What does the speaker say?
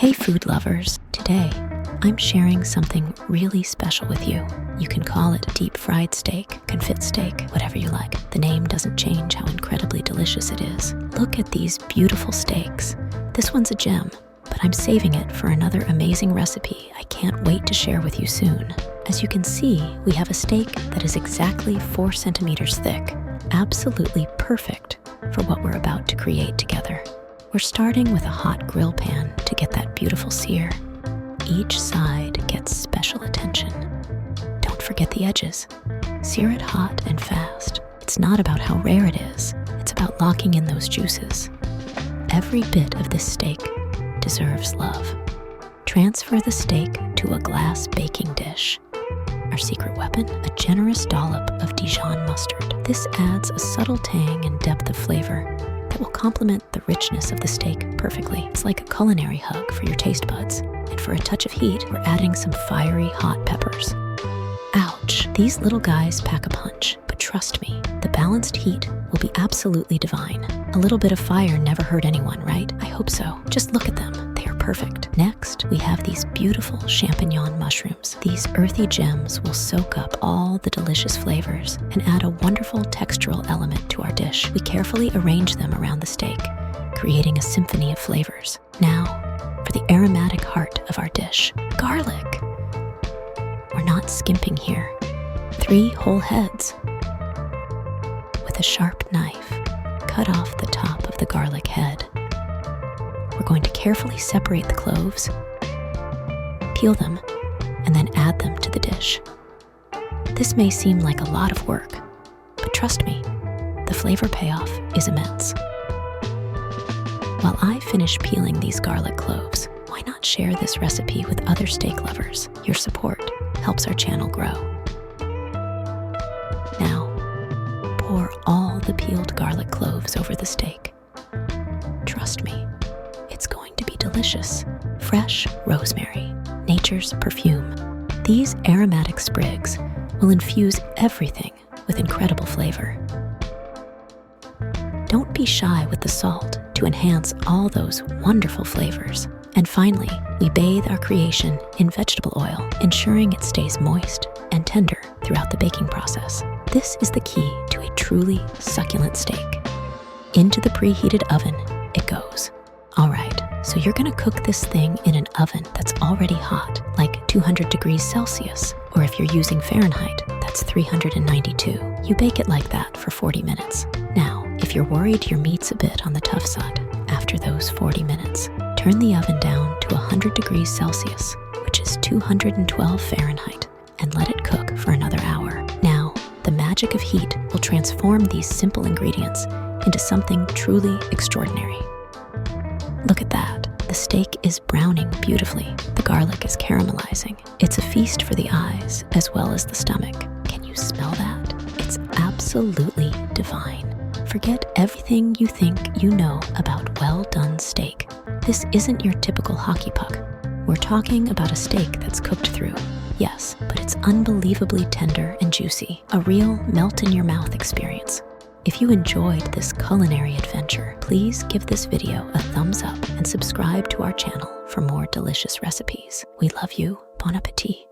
Hey food lovers, today I'm sharing something really special with you. You can call it deep fried steak, confit steak, whatever you like. The name doesn't change how incredibly delicious it is. Look at these beautiful steaks. This one's a gem, but I'm saving it for another amazing recipe I can't wait to share with you soon. As you can see, we have a steak that is exactly 4 centimeters thick, absolutely perfect for what we're about to create together. We're starting with a hot grill pan to get that beautiful sear. Each side gets special attention. Don't forget the edges. Sear it hot and fast. It's not about how rare it is, it's about locking in those juices. Every bit of this steak deserves love. Transfer the steak to a glass baking dish. Our secret weapon, a generous dollop of Dijon mustard. This adds a subtle tang and depth of flavor that will complement the richness of the steak perfectly. It's like a culinary hug for your taste buds. And for a touch of heat, we're adding some fiery hot peppers. Ouch, these little guys pack a punch, but trust me, the balanced heat will be absolutely divine. A little bit of fire never hurt anyone, right? I hope so. Just look at them. They are perfect. Next, we have these beautiful champignon mushrooms. These earthy gems will soak up all the delicious flavors and add a wonderful textural element to our dish. We carefully arrange them around the steak, creating a symphony of flavors. Now, for the aromatic heart of our dish, garlic. We're not skimping here. 3 whole heads. With a sharp knife, cut off the top of the garlic head. We're going to carefully separate the cloves, peel them, and then add them to the dish. This may seem like a lot of work, but trust me, the flavor payoff is immense. While I finish peeling these garlic cloves, why not share this recipe with other steak lovers? Your support helps our channel grow. Now, pour all the peeled garlic cloves over the steak. Trust me, it's going to be delicious. Fresh rosemary, nature's perfume. These aromatic sprigs will infuse everything with incredible flavor. Don't be shy with the salt to enhance all those wonderful flavors. And finally, we bathe our creation in vegetable oil, ensuring it stays moist and tender throughout the baking process. This is the key to a truly succulent steak. Into the preheated oven it goes. All right, so you're gonna cook this thing in an oven that's already hot, like 200 degrees Celsius, or if you're using Fahrenheit, that's 392. You bake it like that for 40 minutes. Now, if you're worried your meat's a bit on the tough side, after those 40 minutes, turn the oven down to 100 degrees Celsius, which is 212 Fahrenheit, and let it cook for another hour. Now, the magic of heat will transform these simple ingredients into something truly extraordinary. Look at that. The steak is browning beautifully. The garlic is caramelizing. It's a feast for the eyes as well as the stomach. Can you smell that? It's absolutely divine. Forget everything you think you know about well-done steak. This isn't your typical hockey puck. We're talking about a steak that's cooked through. Yes, but it's unbelievably tender and juicy. A real melt-in-your-mouth experience. If you enjoyed this culinary adventure, please give this video a thumbs up and subscribe to our channel for more delicious recipes. We love you. Bon appetit.